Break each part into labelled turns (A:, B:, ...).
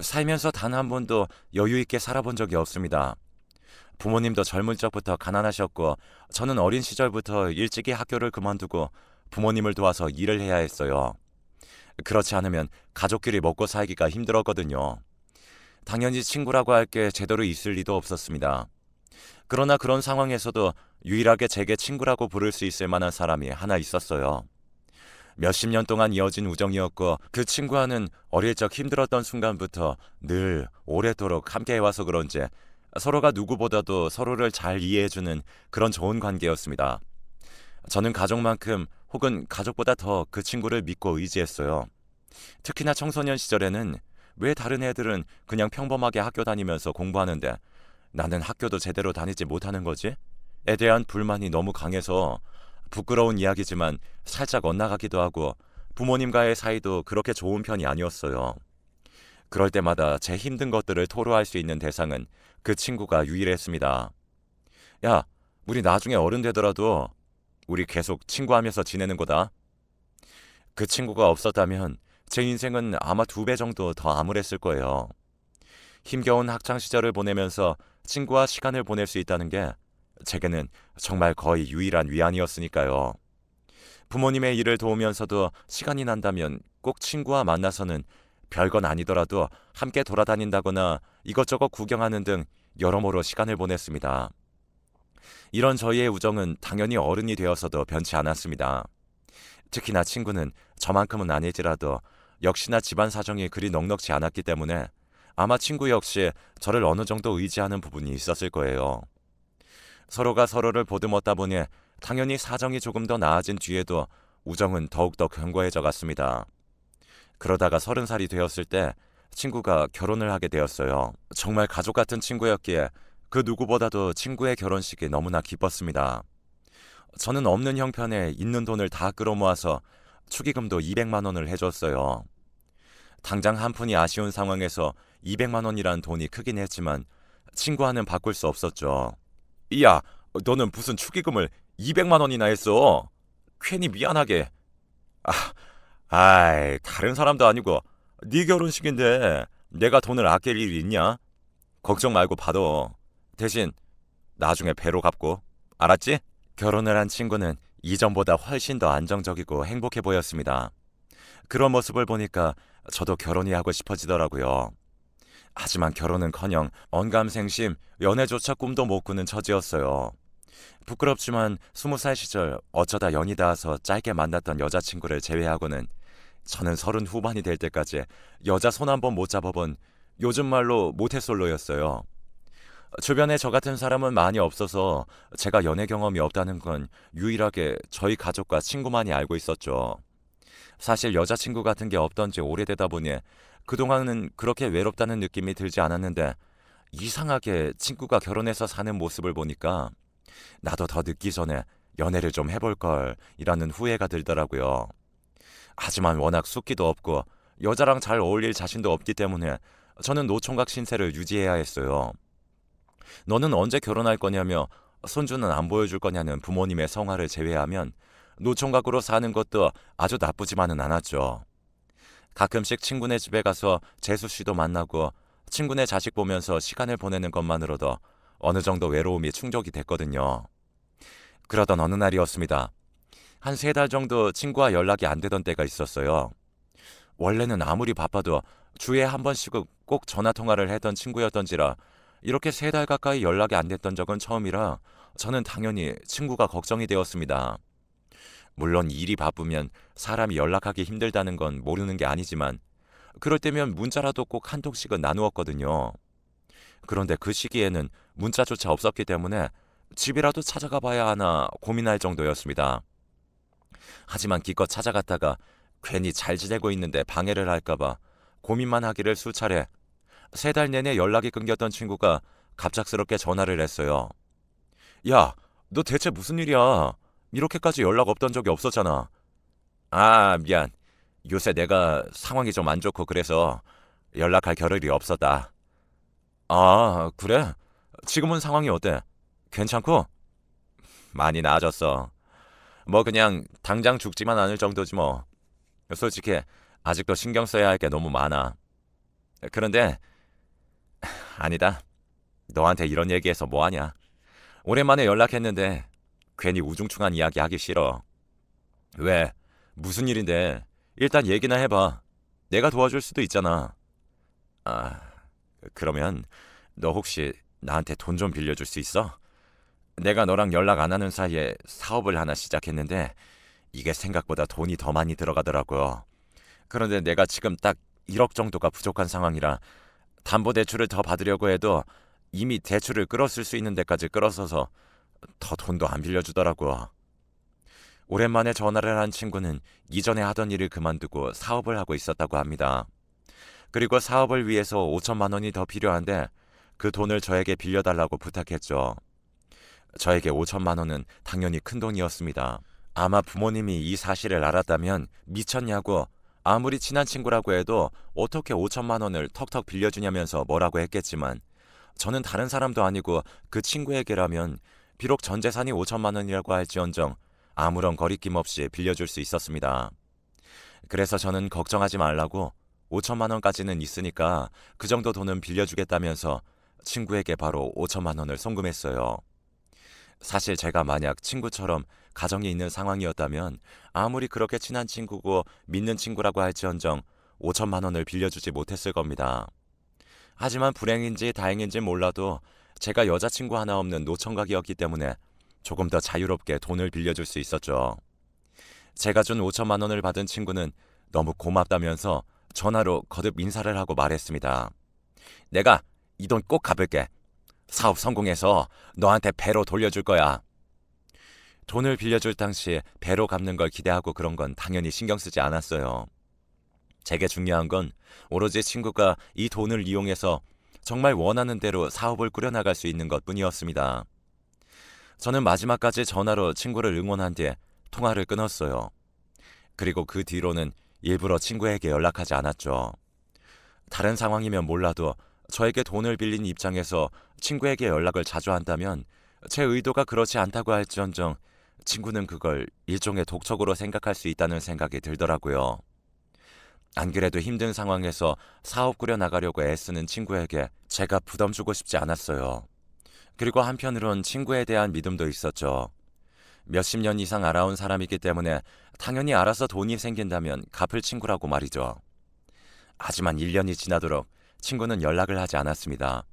A: 살면서 단 한 번도 여유 있게 살아본 적이 없습니다. 부모님도 젊은 적부터 가난하셨고, 저는 어린 시절부터 일찍이 학교를 그만두고 부모님을 도와서 일을 해야 했어요. 그렇지 않으면 가족끼리 먹고 살기가 힘들었거든요. 당연히 친구라고 할 게 제대로 있을 리도 없었습니다. 그러나 그런 상황에서도 유일하게 제게 친구라고 부를 수 있을 만한 사람이 하나 있었어요. 몇십 년 동안 이어진 우정이었고, 그 친구와는 어릴 적 힘들었던 순간부터 늘 오래도록 함께 해와서 그런지 서로가 누구보다도 서로를 잘 이해해주는 그런 좋은 관계였습니다. 저는 가족만큼 혹은 가족보다 더 그 친구를 믿고 의지했어요. 특히나 청소년 시절에는 왜 다른 애들은 그냥 평범하게 학교 다니면서 공부하는데 나는 학교도 제대로 다니지 못하는 거지? 에 대한 불만이 너무 강해서, 부끄러운 이야기지만 살짝 엇나가기도 하고 부모님과의 사이도 그렇게 좋은 편이 아니었어요. 그럴 때마다 제 힘든 것들을 토로할 수 있는 대상은 그 친구가 유일했습니다. 야, 우리 나중에 어른 되더라도 우리 계속 친구하면서 지내는 거다. 그 친구가 없었다면 제 인생은 아마 2배 정도 더 암울했을 거예요. 힘겨운 학창 시절을 보내면서 친구와 시간을 보낼 수 있다는 게 제게는 정말 거의 유일한 위안이었으니까요. 부모님의 일을 도우면서도 시간이 난다면 꼭 친구와 만나서는 별건 아니더라도 함께 돌아다닌다거나 이것저것 구경하는 등 여러모로 시간을 보냈습니다. 이런 저희의 우정은 당연히 어른이 되어서도 변치 않았습니다. 특히나 친구는 저만큼은 아닐지라도 역시나 집안 사정이 그리 넉넉지 않았기 때문에 아마 친구 역시 저를 어느 정도 의지하는 부분이 있었을 거예요. 서로가 서로를 보듬었다 보니 당연히 사정이 조금 더 나아진 뒤에도 우정은 더욱더 견고해져 갔습니다. 그러다가 30살이 되었을 때 친구가 결혼을 하게 되었어요. 정말 가족 같은 친구였기에 그 누구보다도 친구의 결혼식이 너무나 기뻤습니다. 저는 없는 형편에 있는 돈을 다 끌어모아서 축의금도 200만 원을 해줬어요. 당장 한 푼이 아쉬운 상황에서 200만 원이란 돈이 크긴 했지만 친구와는 바꿀 수 없었죠. 야, 너는 무슨 축의금을 200만 원이나 했어? 괜히 미안하게. 아, 다른 사람도 아니고 네 결혼식인데 내가 돈을 아낄 일이 있냐? 걱정 말고 받아. 대신 나중에 배로 갚고. 알았지? 결혼을 한 친구는 이전보다 훨씬 더 안정적이고 행복해 보였습니다. 그런 모습을 보니까 저도 결혼이 하고 싶어지더라고요. 하지만 결혼은커녕 언감생심, 연애조차 꿈도 못 꾸는 처지였어요. 부끄럽지만 20살 시절 어쩌다 연이 닿아서 짧게 만났던 여자친구를 제외하고는 저는 30 후반이 될 때까지 여자 손 한 번 못 잡아본 요즘 말로 모태솔로였어요. 주변에 저 같은 사람은 많이 없어서 제가 연애 경험이 없다는 건 유일하게 저희 가족과 친구만이 알고 있었죠. 사실 여자친구 같은 게 없던 지 오래되다 보니 그동안은 그렇게 외롭다는 느낌이 들지 않았는데, 이상하게 친구가 결혼해서 사는 모습을 보니까 나도 더 늦기 전에 연애를 좀 해볼 걸 이라는 후회가 들더라고요. 하지만 워낙 숫기도 없고 여자랑 잘 어울릴 자신도 없기 때문에 저는 노총각 신세를 유지해야 했어요. 너는 언제 결혼할 거냐며 손주는 안 보여줄 거냐는 부모님의 성화를 제외하면 노총각으로 사는 것도 아주 나쁘지만은 않았죠. 가끔씩 친구네 집에 가서 재수 씨도 만나고 친구네 자식 보면서 시간을 보내는 것만으로도 어느 정도 외로움이 충족이 됐거든요. 그러던 어느 날이었습니다. 한 3달 정도 친구와 연락이 안 되던 때가 있었어요. 원래는 아무리 바빠도 주에 한 번씩은 꼭 전화 통화를 했던 친구였던지라 이렇게 3달 가까이 연락이 안 됐던 적은 처음이라 저는 당연히 친구가 걱정이 되었습니다. 물론 일이 바쁘면 사람이 연락하기 힘들다는 건 모르는 게 아니지만 그럴 때면 문자라도 꼭 한 통씩은 나누었거든요. 그런데 그 시기에는 문자조차 없었기 때문에 집이라도 찾아가 봐야 하나 고민할 정도였습니다. 하지만 기껏 찾아갔다가 괜히 잘 지내고 있는데 방해를 할까봐 고민만 하기를 수차례. 3달 내내 연락이 끊겼던 친구가 갑작스럽게 전화를 했어요. 야, 너 대체 무슨 일이야? 이렇게까지 연락 없던 적이 없었잖아. 아, 미안. 요새 내가 상황이 좀 안 좋고 그래서 연락할 겨를이 없었다. 아, 그래? 지금은 상황이 어때? 괜찮고? 많이 나아졌어. 뭐 그냥 당장 죽지만 않을 정도지 뭐. 솔직히 아직도 신경 써야 할 게 너무 많아. 그런데 아니다. 너한테 이런 얘기해서 뭐하냐. 오랜만에 연락했는데 괜히 우중충한 이야기 하기 싫어. 왜? 무슨 일인데? 일단 얘기나 해봐. 내가 도와줄 수도 있잖아. 아, 그러면 너 혹시 나한테 돈 좀 빌려줄 수 있어? 내가 너랑 연락 안 하는 사이에 사업을 하나 시작했는데 이게 생각보다 돈이 더 많이 들어가더라고. 그런데 내가 지금 딱 1억 정도가 부족한 상황이라 담보대출을 더 받으려고 해도 이미 대출을 끌었을 수 있는 데까지 끌어서서 더 돈도 안 빌려주더라고. 오랜만에 전화를 한 친구는 이전에 하던 일을 그만두고 사업을 하고 있었다고 합니다. 그리고 사업을 위해서 5천만 원이 더 필요한데 그 돈을 저에게 빌려달라고 부탁했죠. 저에게 5천만 원은 당연히 큰 돈이었습니다. 아마 부모님이 이 사실을 알았다면 미쳤냐고, 아무리 친한 친구라고 해도 어떻게 5천만 원을 턱턱 빌려주냐면서 뭐라고 했겠지만 저는 다른 사람도 아니고 그 친구에게라면 비록 전 재산이 5천만 원이라고 할지언정 아무런 거리낌 없이 빌려줄 수 있었습니다. 그래서 저는 걱정하지 말라고 5천만 원까지는 있으니까 그 정도 돈은 빌려주겠다면서 친구에게 바로 5천만 원을 송금했어요. 사실 제가 만약 친구처럼 가정이 있는 상황이었다면 아무리 그렇게 친한 친구고 믿는 친구라고 할지언정 5천만 원을 빌려주지 못했을 겁니다. 하지만 불행인지 다행인지 몰라도 제가 여자친구 하나 없는 노총각이었기 때문에 조금 더 자유롭게 돈을 빌려줄 수 있었죠. 제가 준 5천만 원을 받은 친구는 너무 고맙다면서 전화로 거듭 인사를 하고 말했습니다. 내가 이 돈 꼭 갚을게. 사업 성공해서 너한테 배로 돌려줄 거야. 돈을 빌려줄 당시 배로 갚는 걸 기대하고 그런 건 당연히 신경 쓰지 않았어요. 제게 중요한 건 오로지 친구가 이 돈을 이용해서 정말 원하는 대로 사업을 꾸려나갈 수 있는 것 뿐이었습니다. 저는 마지막까지 전화로 친구를 응원한 뒤에 통화를 끊었어요. 그리고 그 뒤로는 일부러 친구에게 연락하지 않았죠. 다른 상황이면 몰라도 저에게 돈을 빌린 입장에서 친구에게 연락을 자주 한다면 제 의도가 그렇지 않다고 할지언정 친구는 그걸 일종의 독촉으로 생각할 수 있다는 생각이 들더라고요. 안 그래도 힘든 상황에서 사업 꾸려나가려고 애쓰는 친구에게 제가 부담 주고 싶지 않았어요. 그리고 한편으론 친구에 대한 믿음도 있었죠. 몇십 년 이상 알아온 사람이기 때문에 당연히 알아서 돈이 생긴다면 갚을 친구라고 말이죠. 하지만 1년이 지나도록 친구는 연락을 하지 않았습니다.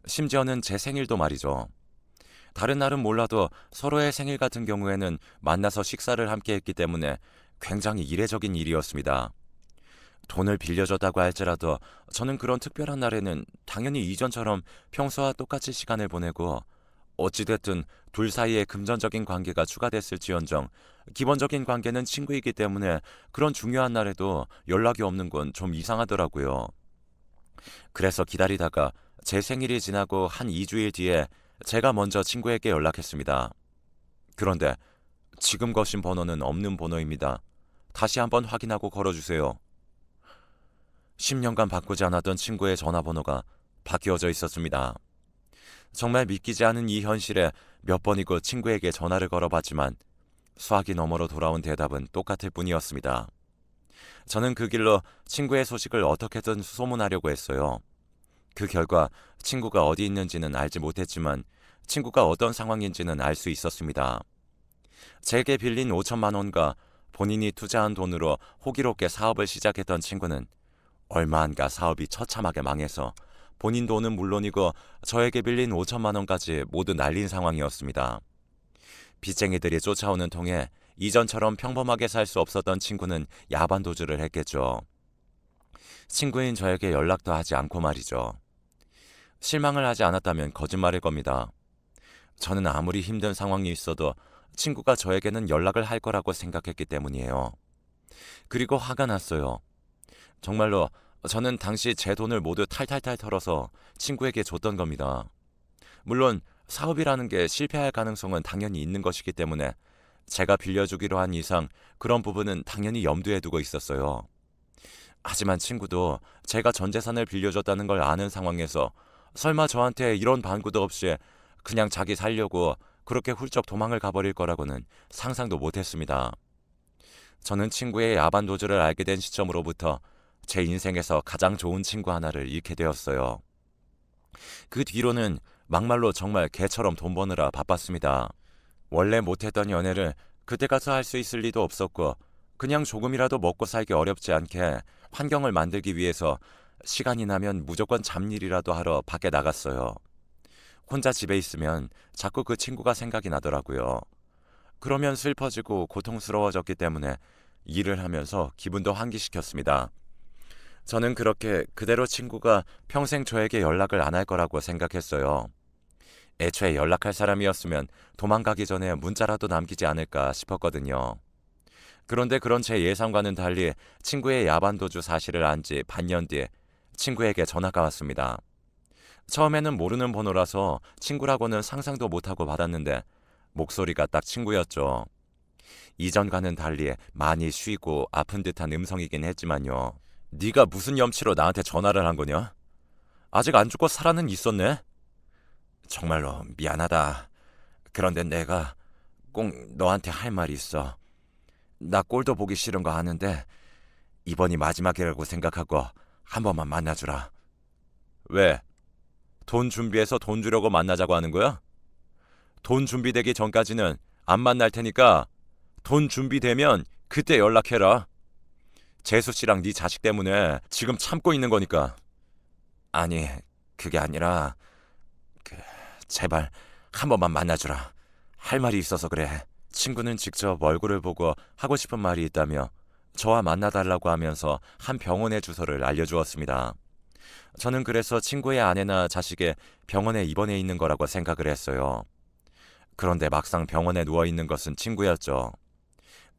A: 심지어는 제 생일도 말이죠. 다른 날은 몰라도 서로의 생일 같은 경우에는 만나서 식사를 함께 했기 때문에 굉장히 이례적인 일이었습니다. 돈을 빌려줬다고 할지라도 저는 그런 특별한 날에는 당연히 이전처럼 평소와 똑같이 시간을 보내고 어찌됐든 둘 사이에 금전적인 관계가 추가됐을지언정 기본적인 관계는 친구이기 때문에 그런 중요한 날에도 연락이 없는 건 좀 이상하더라고요. 그래서 기다리다가 제 생일이 지나고 한 2주일 뒤에 제가 먼저 친구에게 연락했습니다. 그런데 지금 거신 번호는 없는 번호입니다. 다시 한번 확인하고 걸어주세요. 10년간 바꾸지 않았던 친구의 전화번호가 바뀌어져 있었습니다. 정말 믿기지 않은 이 현실에 몇 번이고 친구에게 전화를 걸어봤지만 수화기 너머로 돌아온 대답은 똑같을 뿐이었습니다. 저는 그 길로 친구의 소식을 어떻게든 수소문하려고 했어요. 그 결과 친구가 어디 있는지는 알지 못했지만 친구가 어떤 상황인지는 알 수 있었습니다. 제게 빌린 5천만 원과 본인이 투자한 돈으로 호기롭게 사업을 시작했던 친구는 얼마 안가 사업이 처참하게 망해서 본인 돈은 물론이고 저에게 빌린 5천만 원까지 모두 날린 상황이었습니다. 빚쟁이들이 쫓아오는 통에 이전처럼 평범하게 살 수 없었던 친구는 야반도주를 했겠죠. 친구인 저에게 연락도 하지 않고 말이죠. 실망을 하지 않았다면 거짓말일 겁니다. 저는 아무리 힘든 상황이 있어도 친구가 저에게는 연락을 할 거라고 생각했기 때문이에요. 그리고 화가 났어요. 정말로 저는 당시 제 돈을 모두 탈탈탈 털어서 친구에게 줬던 겁니다. 물론 사업이라는 게 실패할 가능성은 당연히 있는 것이기 때문에 제가 빌려주기로 한 이상 그런 부분은 당연히 염두에 두고 있었어요. 하지만 친구도 제가 전 재산을 빌려줬다는 걸 아는 상황에서 설마 저한테 이런 반구도 없이 그냥 자기 살려고 그렇게 훌쩍 도망을 가버릴 거라고는 상상도 못했습니다. 저는 친구의 야반 도주를 알게 된 시점으로부터 제 인생에서 가장 좋은 친구 하나를 잃게 되었어요. 그 뒤로는 막말로 정말 개처럼 돈 버느라 바빴습니다. 원래 못했던 연애를 그때 가서 할 수 있을 리도 없었고 그냥 조금이라도 먹고 살기 어렵지 않게 환경을 만들기 위해서 시간이 나면 무조건 잡일이라도 하러 밖에 나갔어요. 혼자 집에 있으면 자꾸 그 친구가 생각이 나더라고요. 그러면 슬퍼지고 고통스러워졌기 때문에 일을 하면서 기분도 환기시켰습니다. 저는 그렇게 그대로 친구가 평생 저에게 연락을 안 할 거라고 생각했어요. 애초에 연락할 사람이었으면 도망가기 전에 문자라도 남기지 않을까 싶었거든요. 그런데 그런 제 예상과는 달리 친구의 야반도주 사실을 안 지 반년 뒤에 친구에게 전화가 왔습니다. 처음에는 모르는 번호라서 친구라고는 상상도 못하고 받았는데 목소리가 딱 친구였죠. 이전과는 달리 많이 쉬고 아픈 듯한 음성이긴 했지만요. 네가 무슨 염치로 나한테 전화를 한 거냐? 아직 안 죽고 살아는 있었네? 정말로 미안하다. 그런데 내가 꼭 너한테 할 말이 있어. 나 꼴도 보기 싫은 거 아는데 이번이 마지막이라고 생각하고 한 번만 만나주라. 왜? 돈 준비해서 돈 주려고 만나자고 하는 거야? 돈 준비되기 전까지는 안 만날 테니까 돈 준비되면 그때 연락해라. 재수 씨랑 네 자식 때문에 지금 참고 있는 거니까. 아니, 그게 아니라 그, 제발 한 번만 만나주라. 할 말이 있어서 그래. 친구는 직접 얼굴을 보고 하고 싶은 말이 있다며 저와 만나달라고 하면서 한 병원의 주소를 알려주었습니다. 저는 그래서 친구의 아내나 자식의 병원에 입원해 있는 거라고 생각을 했어요. 그런데 막상 병원에 누워있는 것은 친구였죠.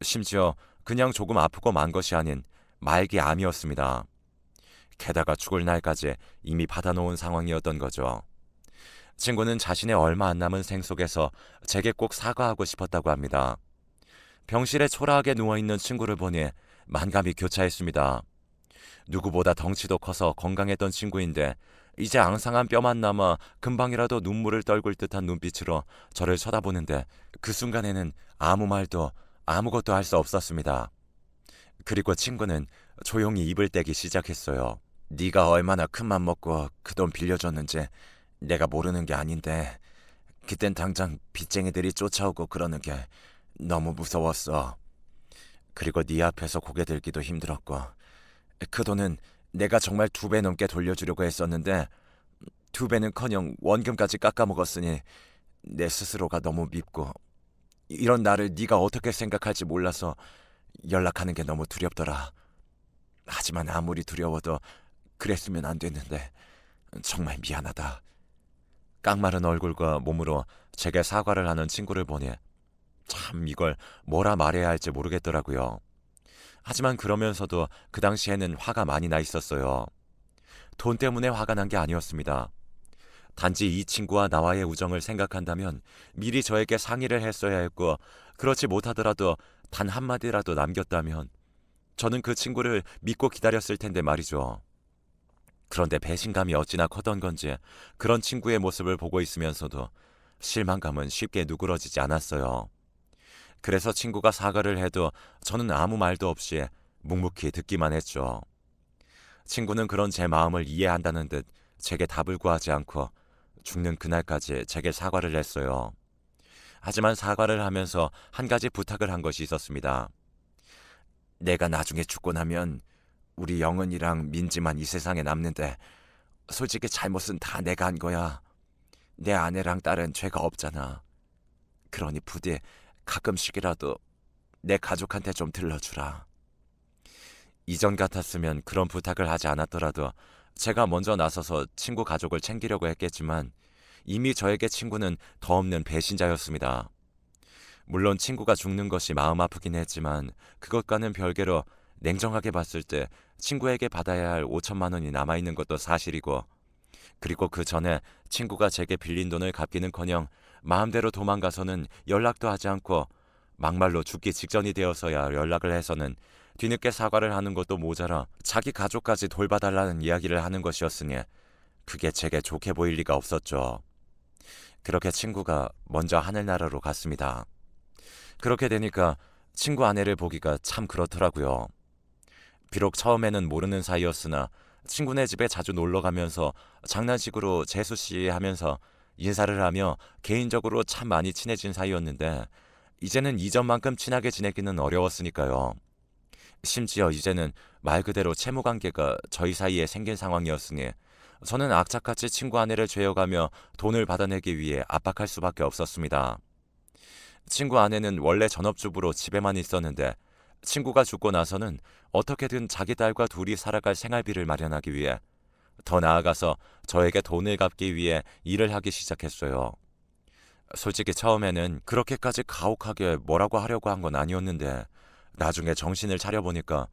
A: 심지어 그냥 조금 아프고 만 것이 아닌 말기 암이었습니다. 게다가 죽을 날까지 이미 받아놓은 상황이었던 거죠. 친구는 자신의 얼마 안 남은 생 속에서 제게 꼭 사과하고 싶었다고 합니다. 병실에 초라하게 누워있는 친구를 보니 만감이 교차했습니다. 누구보다 덩치도 커서 건강했던 친구인데 이제 앙상한 뼈만 남아 금방이라도 눈물을 떨굴 듯한 눈빛으로 저를 쳐다보는데 그 순간에는 아무 말도 아무것도 할 수 없었습니다. 그리고 친구는 조용히 입을 떼기 시작했어요. 네가 얼마나 큰맘 먹고 그 돈 빌려줬는지 내가 모르는 게 아닌데 그땐 당장 빚쟁이들이 쫓아오고 그러는 게 너무 무서웠어. 그리고 네 앞에서 고개 들기도 힘들었고 그 돈은 내가 정말 2배 넘게 돌려주려고 했었는데 2배는커녕 원금까지 깎아먹었으니 내 스스로가 너무 밉고 이런 나를 네가 어떻게 생각할지 몰라서 연락하는 게 너무 두렵더라. 하지만 아무리 두려워도 그랬으면 안 됐는데 정말 미안하다. 깡마른 얼굴과 몸으로 제게 사과를 하는 친구를 보니 참 이걸 뭐라 말해야 할지 모르겠더라고요. 하지만 그러면서도 그 당시에는 화가 많이 나 있었어요. 돈 때문에 화가 난 게 아니었습니다. 단지 이 친구와 나와의 우정을 생각한다면 미리 저에게 상의를 했어야 했고 그렇지 못하더라도 단 한마디라도 남겼다면 저는 그 친구를 믿고 기다렸을 텐데 말이죠. 그런데 배신감이 어찌나 커던 건지 그런 친구의 모습을 보고 있으면서도 실망감은 쉽게 누그러지지 않았어요. 그래서 친구가 사과를 해도 저는 아무 말도 없이 묵묵히 듣기만 했죠. 친구는 그런 제 마음을 이해한다는 듯 제게 답을 구하지 않고 죽는 그날까지 제게 사과를 했어요. 하지만 사과를 하면서 한 가지 부탁을 한 것이 있었습니다. 내가 나중에 죽고 나면 우리 영은이랑 민지만 이 세상에 남는데 솔직히 잘못은 다 내가 한 거야. 내 아내랑 딸은 죄가 없잖아. 그러니 부디 가끔씩이라도 내 가족한테 좀 들러주라. 이전 같았으면 그런 부탁을 하지 않았더라도 제가 먼저 나서서 친구 가족을 챙기려고 했겠지만 이미 저에게 친구는 더 없는 배신자였습니다. 물론 친구가 죽는 것이 마음 아프긴 했지만 그것과는 별개로 냉정하게 봤을 때 친구에게 받아야 할 5천만 원이 남아있는 것도 사실이고 그리고 그 전에 친구가 제게 빌린 돈을 갚기는커녕 마음대로 도망가서는 연락도 하지 않고 막말로 죽기 직전이 되어서야 연락을 해서는 뒤늦게 사과를 하는 것도 모자라 자기 가족까지 돌봐달라는 이야기를 하는 것이었으니 그게 제게 좋게 보일 리가 없었죠. 그렇게 친구가 먼저 하늘나라로 갔습니다. 그렇게 되니까 친구 아내를 보기가 참 그렇더라고요. 비록 처음에는 모르는 사이였으나 친구네 집에 자주 놀러 가면서 장난식으로 재수 씨 하면서 인사를 하며 개인적으로 참 많이 친해진 사이였는데 이제는 이전만큼 친하게 지내기는 어려웠으니까요. 심지어 이제는 말 그대로 채무 관계가 저희 사이에 생긴 상황이었으니 저는 악착같이 친구 아내를 죄어가며 돈을 받아내기 위해 압박할 수밖에 없었습니다. 친구 아내는 원래 전업주부로 집에만 있었는데 친구가 죽고 나서는 어떻게든 자기 딸과 둘이 살아갈 생활비를 마련하기 위해 더 나아가서 저에게 돈을 갚기 위해 일을 하기 시작했어요. 솔직히 처음에는 그렇게까지 가혹하게 뭐라고 하려고 한 건 아니었는데 나중에 정신을 차려보니까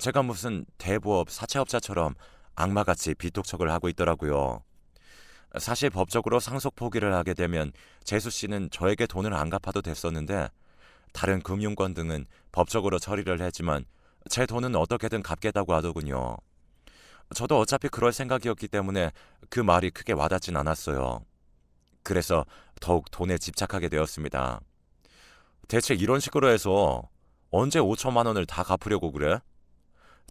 A: 제가 무슨 대부업 사채업자처럼 악마같이 빚독촉을 하고 있더라고요. 사실 법적으로 상속 포기를 하게 되면 재수 씨는 저에게 돈을 안 갚아도 됐었는데 다른 금융권 등은 법적으로 처리를 했지만 제 돈은 어떻게든 갚겠다고 하더군요. 저도 어차피 그럴 생각이었기 때문에 그 말이 크게 와닿진 않았어요. 그래서 더욱 돈에 집착하게 되었습니다. 대체 이런 식으로 해서 언제 5천만 원을 다 갚으려고 그래?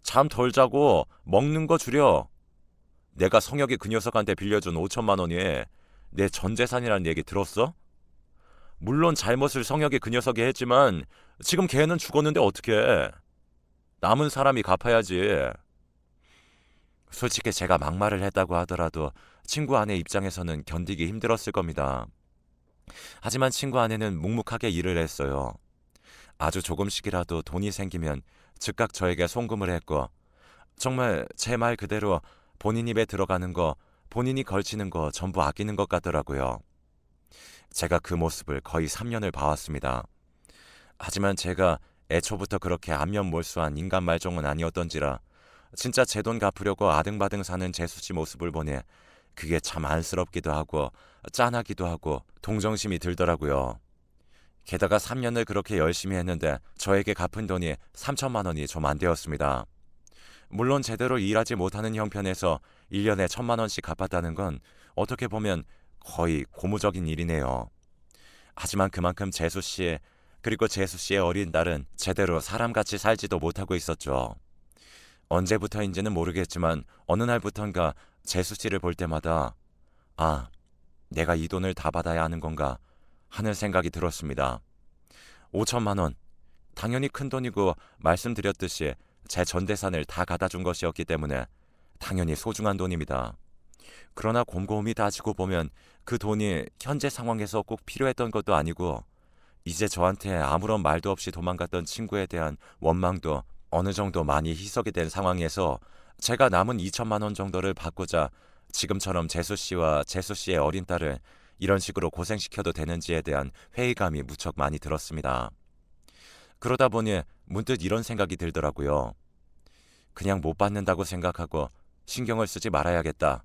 A: 잠 덜 자고 먹는 거 줄여. 내가 성혁이 그 녀석한테 빌려준 5천만 원이 내 전 재산이라는 얘기 들었어? 물론 잘못을 성혁이 그 녀석이 했지만 지금 걔는 죽었는데 어떡해. 남은 사람이 갚아야지. 솔직히 제가 막말을 했다고 하더라도 친구 아내 입장에서는 견디기 힘들었을 겁니다. 하지만 친구 아내는 묵묵하게 일을 했어요. 아주 조금씩이라도 돈이 생기면 즉각 저에게 송금을 했고 정말 제 말 그대로 본인 입에 들어가는 거, 본인이 걸치는 거 전부 아끼는 것 같더라고요. 제가 그 모습을 거의 3년을 봐왔습니다. 하지만 제가 애초부터 그렇게 안면몰수한 인간 말종은 아니었던지라 진짜 제 돈 갚으려고 아등바등 사는 재수씨 모습을 보니 그게 참 안쓰럽기도 하고 짠하기도 하고 동정심이 들더라고요. 게다가 3년을 그렇게 열심히 했는데 저에게 갚은 돈이 3천만 원이 좀 안 되었습니다. 물론 제대로 일하지 못하는 형편에서 1년에 1천만 원씩 갚았다는 건 어떻게 보면 거의 고무적인 일이네요. 하지만 그만큼 재수씨 그리고 재수씨의 어린 딸은 제대로 사람같이 살지도 못하고 있었죠. 언제부터인지는 모르겠지만 어느 날부턴가 재수씨를 볼 때마다 아, 내가 이 돈을 다 받아야 하는 건가 하는 생각이 들었습니다. 5천만 원, 당연히 큰 돈이고 말씀드렸듯이 제 전 재산을 다 갖다 준 것이었기 때문에 당연히 소중한 돈입니다. 그러나 곰곰이 따지고 보면 그 돈이 현재 상황에서 꼭 필요했던 것도 아니고 이제 저한테 아무런 말도 없이 도망갔던 친구에 대한 원망도 어느 정도 많이 희석이 된 상황에서 제가 남은 2천만 원 정도를 받고자 지금처럼 재수 씨와 재수 씨의 어린 딸을 이런 식으로 고생시켜도 되는지에 대한 회의감이 무척 많이 들었습니다. 그러다 보니 문득 이런 생각이 들더라고요. 그냥 못 받는다고 생각하고 신경을 쓰지 말아야겠다.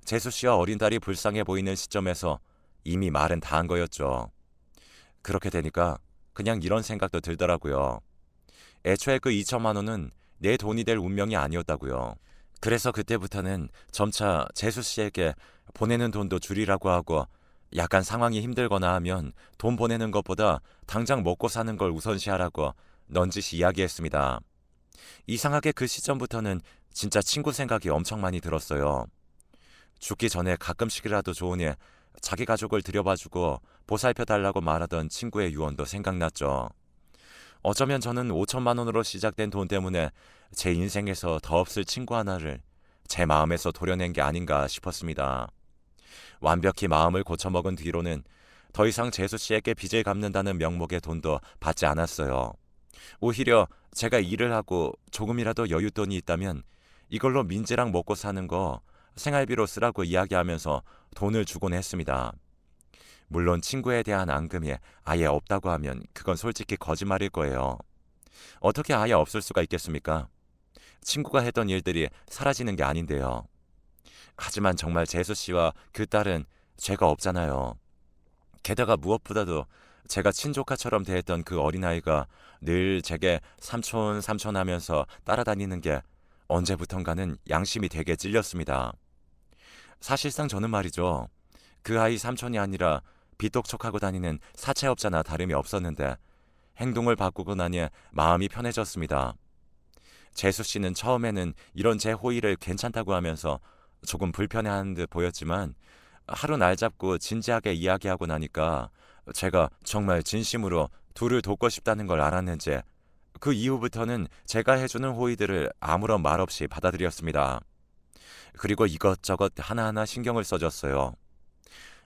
A: 재수 씨와 어린 딸이 불쌍해 보이는 시점에서 이미 말은 다 한 거였죠. 그렇게 되니까 그냥 이런 생각도 들더라고요. 애초에 그 2천만 원은 내 돈이 될 운명이 아니었다고요. 그래서 그때부터는 점차 재수 씨에게 보내는 돈도 줄이라고 하고 약간 상황이 힘들거나 하면 돈 보내는 것보다 당장 먹고 사는 걸 우선시하라고 넌지시 이야기했습니다. 이상하게 그 시점부터는 진짜 친구 생각이 엄청 많이 들었어요. 죽기 전에 가끔씩이라도 좋으니 자기 가족을 들여봐주고 보살펴달라고 말하던 친구의 유언도 생각났죠. 어쩌면 저는 5천만 원으로 시작된 돈 때문에 제 인생에서 더 없을 친구 하나를 제 마음에서 도려낸 게 아닌가 싶었습니다. 완벽히 마음을 고쳐먹은 뒤로는 더 이상 재수 씨에게 빚을 갚는다는 명목의 돈도 받지 않았어요. 오히려 제가 일을 하고 조금이라도 여윳돈이 있다면 이걸로 민지랑 먹고 사는 거 생활비로 쓰라고 이야기하면서 돈을 주곤 했습니다. 물론 친구에 대한 앙금이 아예 없다고 하면 그건 솔직히 거짓말일 거예요. 어떻게 아예 없을 수가 있겠습니까? 친구가 했던 일들이 사라지는 게 아닌데요. 하지만 정말 재수 씨와 그 딸은 죄가 없잖아요. 게다가 무엇보다도 제가 친조카처럼 대했던 그 어린아이가 늘 제게 삼촌 삼촌 하면서 따라다니는 게 언제부턴가는 양심이 되게 찔렸습니다. 사실상 저는 말이죠. 그 아이 삼촌이 아니라 빚독촉하고 다니는 사채업자나 다름이 없었는데 행동을 바꾸고 나니 마음이 편해졌습니다. 재수 씨는 처음에는 이런 제 호의를 괜찮다고 하면서 조금 불편해하는 듯 보였지만 하루 날 잡고 진지하게 이야기하고 나니까 제가 정말 진심으로 둘을 돕고 싶다는 걸 알았는지 그 이후부터는 제가 해주는 호의들을 아무런 말 없이 받아들였습니다. 그리고 이것저것 하나하나 신경을 써줬어요.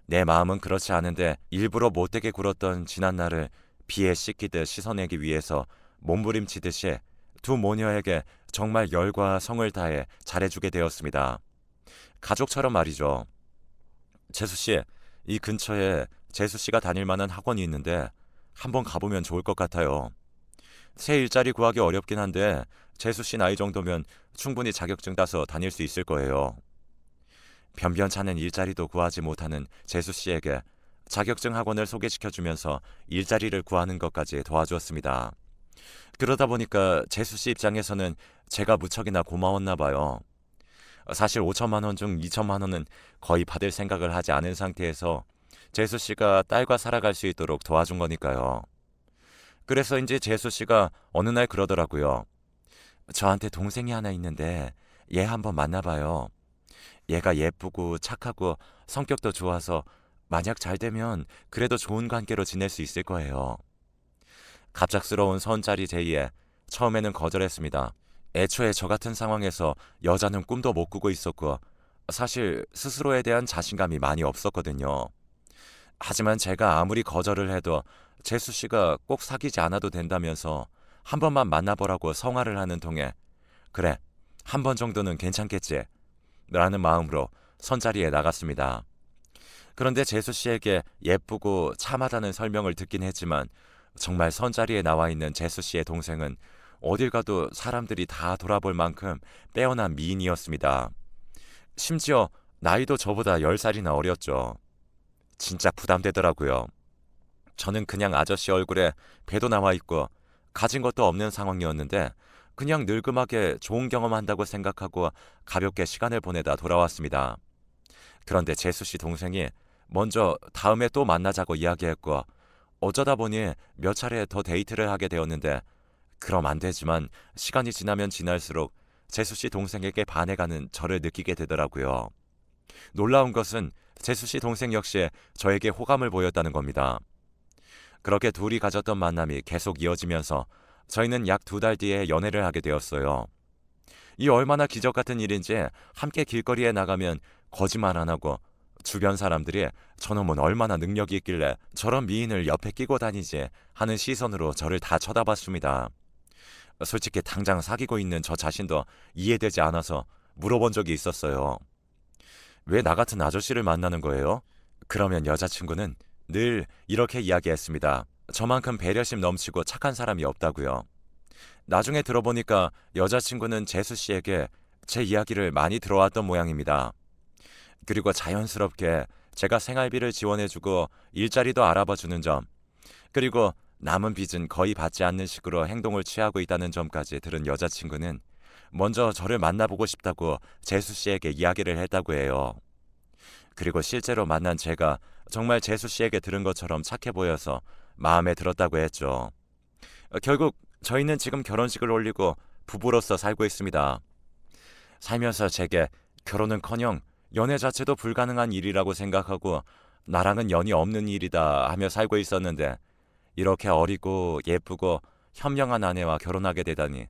A: 내 마음은 그렇지 않은데 일부러 못되게 굴었던 지난 날을 비에 씻기듯 씻어내기 위해서 몸부림치듯이 두 모녀에게 정말 열과 성을 다해 잘해주게 되었습니다. 가족처럼 말이죠. 재수씨, 이 근처에 재수씨가 다닐 만한 학원이 있는데 한번 가보면 좋을 것 같아요. 새 일자리 구하기 어렵긴 한데 재수씨 나이 정도면 충분히 자격증 따서 다닐 수 있을 거예요. 변변찮은 일자리도 구하지 못하는 재수씨에게 자격증 학원을 소개시켜주면서 일자리를 구하는 것까지 도와주었습니다. 그러다 보니까 재수씨 입장에서는 제가 무척이나 고마웠나 봐요. 사실 5천만 원 중 2천만 원은 거의 받을 생각을 하지 않은 상태에서 재수씨가 딸과 살아갈 수 있도록 도와준 거니까요. 그래서인지 재수씨가 어느 날 그러더라고요. 저한테 동생이 하나 있는데 얘 한번 만나봐요. 얘가 예쁘고 착하고 성격도 좋아서 만약 잘 되면 그래도 좋은 관계로 지낼 수 있을 거예요. 갑작스러운 선짜리 제의에 처음에는 거절했습니다. 애초에 저 같은 상황에서 여자는 꿈도 못 꾸고 있었고 사실 스스로에 대한 자신감이 많이 없었거든요. 하지만 제가 아무리 거절을 해도 재수 씨가 꼭 사귀지 않아도 된다면서 한 번만 만나보라고 성화를 하는 통에 그래, 한 번 정도는 괜찮겠지 라는 마음으로 선자리에 나갔습니다. 그런데 재수 씨에게 예쁘고 참하다는 설명을 듣긴 했지만 정말 선자리에 나와 있는 재수 씨의 동생은 어딜 가도 사람들이 다 돌아볼 만큼 빼어난 미인이었습니다. 심지어 나이도 저보다 10살이나 어렸죠. 진짜 부담되더라고요. 저는 그냥 아저씨 얼굴에 배도 나와 있고 가진 것도 없는 상황이었는데 그냥 늙음하게 좋은 경험한다고 생각하고 가볍게 시간을 보내다 돌아왔습니다. 그런데 재수 씨 동생이 먼저 다음에 또 만나자고 이야기했고 어쩌다 보니 몇 차례 더 데이트를 하게 되었는데 그럼 안 되지만 시간이 지나면 지날수록 재수 씨 동생에게 반해가는 저를 느끼게 되더라고요. 놀라운 것은 재수 씨 동생 역시 저에게 호감을 보였다는 겁니다. 그렇게 둘이 가졌던 만남이 계속 이어지면서 저희는 약 2달 뒤에 연애를 하게 되었어요. 이 얼마나 기적 같은 일인지 함께 길거리에 나가면 거짓말 안 하고 주변 사람들이 저놈은 얼마나 능력이 있길래 저런 미인을 옆에 끼고 다니지 하는 시선으로 저를 다 쳐다봤습니다. 솔직히 당장 사귀고 있는 저 자신도 이해되지 않아서 물어본 적이 있었어요. 왜 나 같은 아저씨를 만나는 거예요? 그러면 여자친구는 늘 이렇게 이야기했습니다. 저만큼 배려심 넘치고 착한 사람이 없다고요. 나중에 들어보니까 여자친구는 재수 씨에게 제 이야기를 많이 들어왔던 모양입니다. 그리고 자연스럽게 제가 생활비를 지원해주고 일자리도 알아봐주는 점, 그리고 남은 빚은 거의 받지 않는 식으로 행동을 취하고 있다는 점까지 들은 여자친구는 먼저 저를 만나보고 싶다고 재수 씨에게 이야기를 했다고 해요. 그리고 실제로 만난 제가 정말 재수 씨에게 들은 것처럼 착해 보여서 마음에 들었다고 했죠. 결국 저희는 지금 결혼식을 올리고 부부로서 살고 있습니다. 살면서 제게 결혼은커녕 연애 자체도 불가능한 일이라고 생각하고 나랑은 연이 없는 일이다 하며 살고 있었는데 이렇게 어리고 예쁘고 현명한 아내와 결혼하게 되다니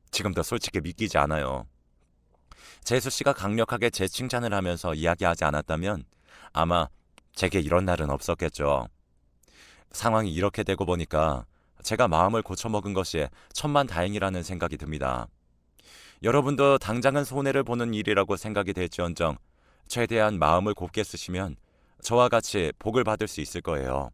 A: 지금도 솔직히 믿기지 않아요. 재수 씨가 강력하게 제 칭찬을 하면서 이야기하지 않았다면 아마 제게 이런 날은 없었겠죠. 상황이 이렇게 되고 보니까 제가 마음을 고쳐먹은 것이 천만다행이라는 생각이 듭니다. 여러분도 당장은 손해를 보는 일이라고 생각이 될지언정 최대한 마음을 곱게 쓰시면 저와 같이 복을 받을 수 있을 거예요.